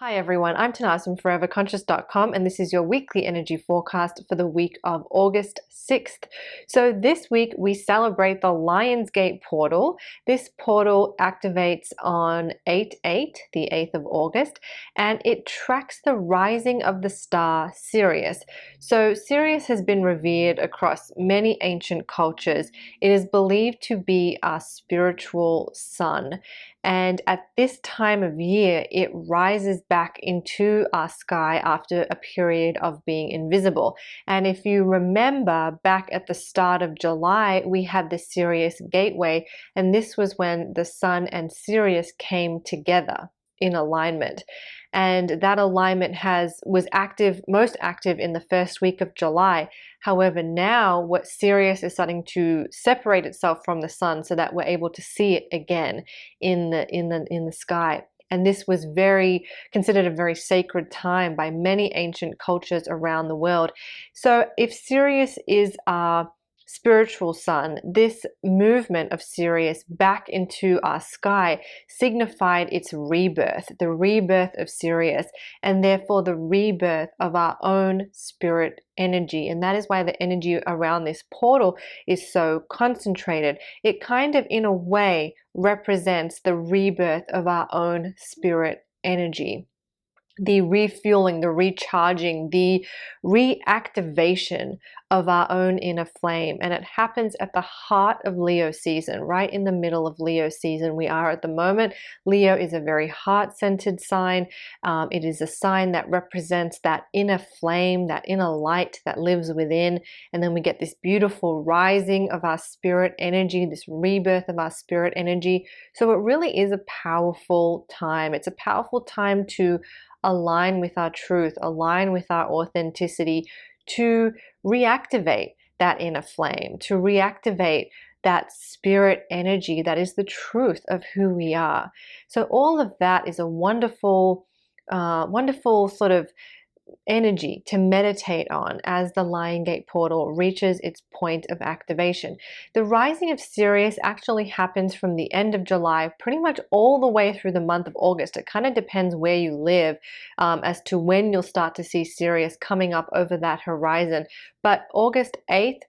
Hi everyone, I'm Tanaaz from foreverconscious.com and this is your weekly energy forecast for the week of August 6th. So this week we celebrate the Lionsgate Portal. This portal activates on 8/8, the 8th of August, and it tracks the rising of the star Sirius. So Sirius has been revered across many ancient cultures. It is believed to be our spiritual sun. And at this time of year, it rises back into our sky after a period of being invisible. And if you remember, back at the start of July, we had the Sirius gateway, and this was when the Sun and Sirius came together in alignment. And that alignment was most active in the first week of July. However, now what Sirius is starting to separate itself from the sun so that we're able to see it again in the sky. And this was considered a very sacred time by many ancient cultures around the world. So if Sirius is our spiritual sun, this movement of Sirius back into our sky signified its rebirth, the rebirth of Sirius, and therefore the rebirth of our own spirit energy. And that is why the energy around this portal is so concentrated. It kind of, in a way, represents the rebirth of our own spirit energy. The refueling, the recharging, the reactivation of our own inner flame. And it happens at the heart of Leo season, right in the middle of Leo season we are at the moment. Leo is a very heart-centered sign. It is a sign that represents that inner flame, that inner light that lives within. And then we get this beautiful rising of our spirit energy, this rebirth of our spirit energy. So it really is a powerful time. It's a powerful time to align with our truth, align with our authenticity, to reactivate that inner flame, to reactivate that spirit energy that is the truth of who we are. So all of that is a wonderful, wonderful sort of energy to meditate on as the Lionsgate portal reaches its point of activation. The rising of Sirius actually happens from the end of July pretty much all the way through the month of August. It kind of depends where you live as to when you'll start to see Sirius coming up over that horizon. But August 8th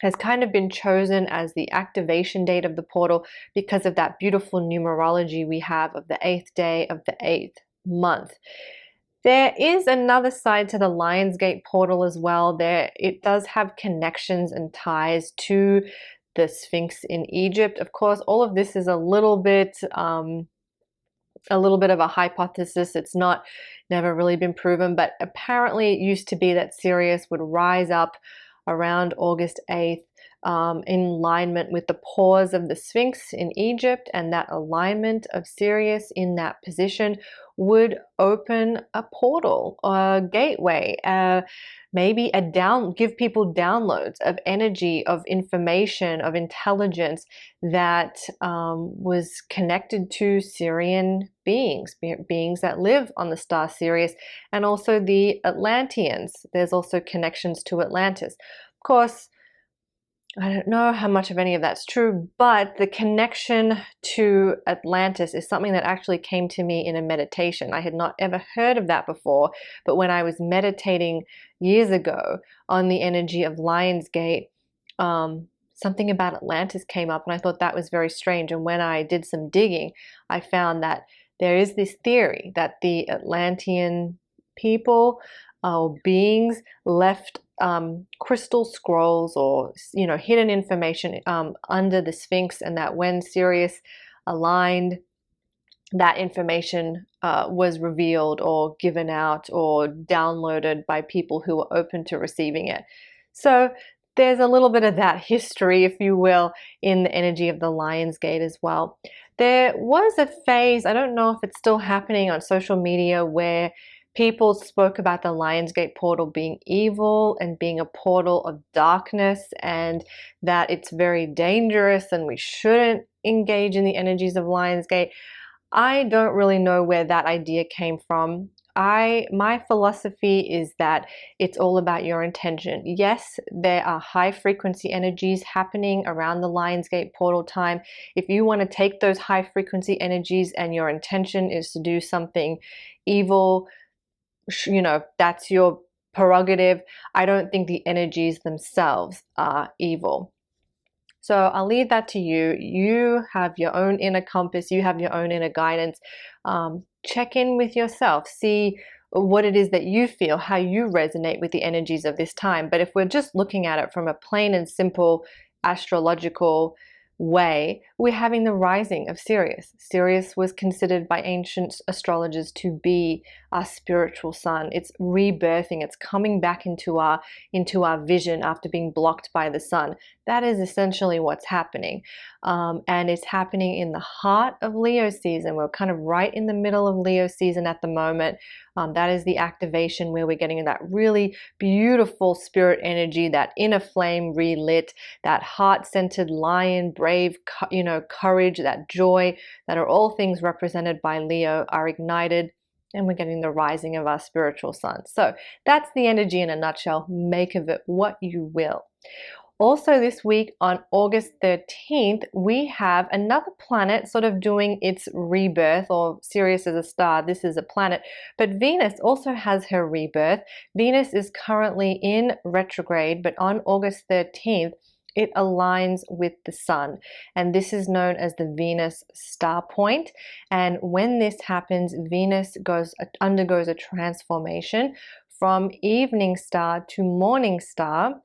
has kind of been chosen as the activation date of the portal because of that beautiful numerology we have of the 8th day of the 8th month. There is another side to the Lionsgate portal as well. It does have connections and ties to the Sphinx in Egypt. Of course, all of this is a little bit of a hypothesis. It's never really been proven, but apparently it used to be that Sirius would rise up around August 8th in alignment with the pores of the Sphinx in Egypt, and that alignment of Sirius in that position would open a portal, a gateway, maybe give people downloads of energy, of information, of intelligence that was connected to Sirian beings that live on the star Sirius, and also the Atlanteans. There's also connections to Atlantis. Of course, I don't know how much of any of that's true, but the connection to Atlantis is something that actually came to me in a meditation. I had not ever heard of that before, but when I was meditating years ago on the energy of Lionsgate, something about Atlantis came up, and I thought that was very strange. And when I did some digging, I found that there is this theory that the Atlantean people or beings left crystal scrolls or hidden information under the Sphinx, and that when Sirius aligned, that information was revealed or given out or downloaded by people who were open to receiving it. So there's a little bit of that history, if you will, in the energy of the Lionsgate as well. There was a phase, I don't know if it's still happening on social media, where people spoke about the Lionsgate portal being evil and being a portal of darkness, and that it's very dangerous and we shouldn't engage in the energies of Lionsgate. I don't really know where that idea came from. My philosophy is that it's all about your intention. Yes, there are high frequency energies happening around the Lionsgate portal time. If you want to take those high frequency energies and your intention is to do something evil, that's your prerogative. I don't think the energies themselves are evil. So I'll leave that to you. You have your own inner compass, you have your own inner guidance. Check in with yourself, see what it is that you feel, how you resonate with the energies of this time. But if we're just looking at it from a plain and simple astrological way, we're having the rising of Sirius. Sirius was considered by ancient astrologers to be our spiritual sun. It's rebirthing, it's coming back into our vision after being blocked by the sun. That is essentially what's happening. And it's happening in the heart of Leo season. We're kind of right in the middle of Leo season at the moment. That is the activation where we're getting that really beautiful spirit energy, that inner flame relit, that heart-centered lion, brave, courage, that joy, that are all things represented by Leo, are ignited, and we're getting the rising of our spiritual sun. So that's the energy in a nutshell. Make of it what you will. Also this week on August 13th, we have another planet sort of doing its rebirth, or Sirius is a star, this is a planet, but Venus also has her rebirth. Venus is currently in retrograde, but on August 13th, it aligns with the sun, and this is known as the Venus star point. And when this happens, Venus undergoes a transformation from evening star to morning star.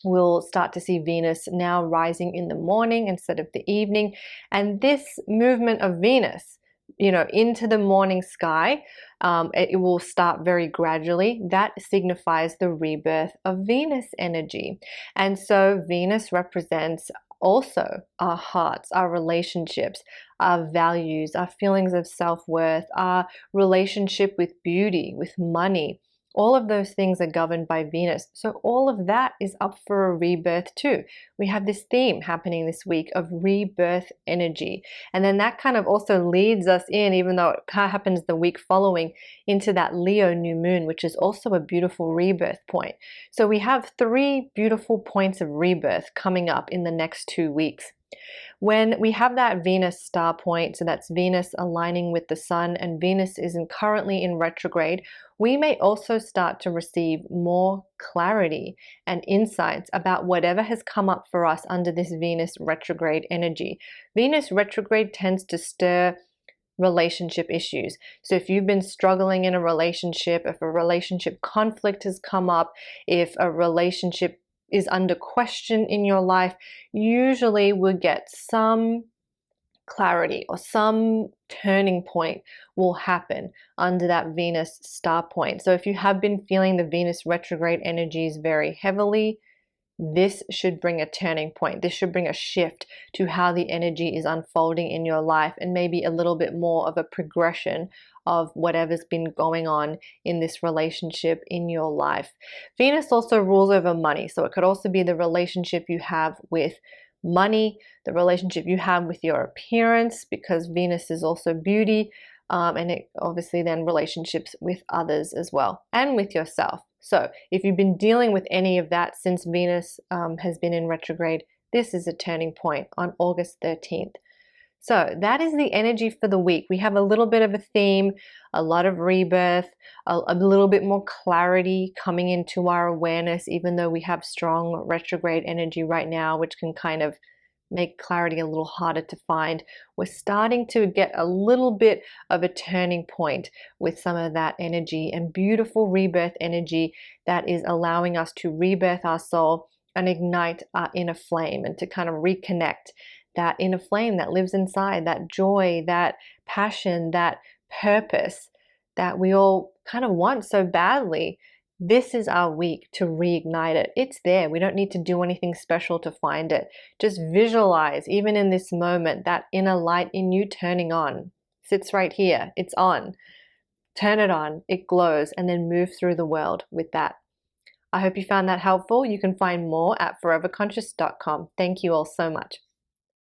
We'll start to see Venus now rising in the morning instead of the evening. And this movement of Venus, into the morning sky, it will start very gradually. That signifies the rebirth of Venus energy. And so Venus represents also our hearts, our relationships, our values, our feelings of self-worth, our relationship with beauty, with money. All of those things are governed by Venus. So all of that is up for a rebirth too. We have this theme happening this week of rebirth energy. And then that kind of also leads us in, even though it happens the week following, into that Leo new moon, which is also a beautiful rebirth point. So we have 3 beautiful points of rebirth coming up in the next 2 weeks. When we have that Venus star point, so that's Venus aligning with the sun, and Venus is currently in retrograde, we may also start to receive more clarity and insights about whatever has come up for us under this Venus retrograde energy. Venus retrograde tends to stir relationship issues. So if you've been struggling in a relationship, if a relationship conflict has come up, if a relationship is under question in your life, usually we'll get some clarity or some turning point will happen under that Venus star point. So if you have been feeling the Venus retrograde energies very heavily, this should bring a turning point. This should bring a shift to how the energy is unfolding in your life, and maybe a little bit more of a progression of whatever's been going on in this relationship in your life. Venus also rules over money, so it could also be the relationship you have with money, the relationship you have with your appearance, because Venus is also beauty, and it obviously then relationships with others as well, and with yourself. So if you've been dealing with any of that since Venus has been in retrograde, this is a turning point on August 13th. So that is the energy for the week. We have a little bit of a theme, a lot of rebirth, a little bit more clarity coming into our awareness, even though we have strong retrograde energy right now, which can kind of make clarity a little harder to find. We're starting to get a little bit of a turning point with some of that energy, and beautiful rebirth energy that is allowing us to rebirth our soul and ignite our inner flame, and to kind of reconnect that inner flame that lives inside, that joy, that passion, that purpose that we all kind of want so badly. This is our week to reignite it. It's there. We don't need to do anything special to find it. Just visualize, even in this moment, that inner light in you turning on. Sits right here. It's on. Turn it on. It glows, and then move through the world with that. I hope you found that helpful. You can find more at foreverconscious.com. Thank you all so much.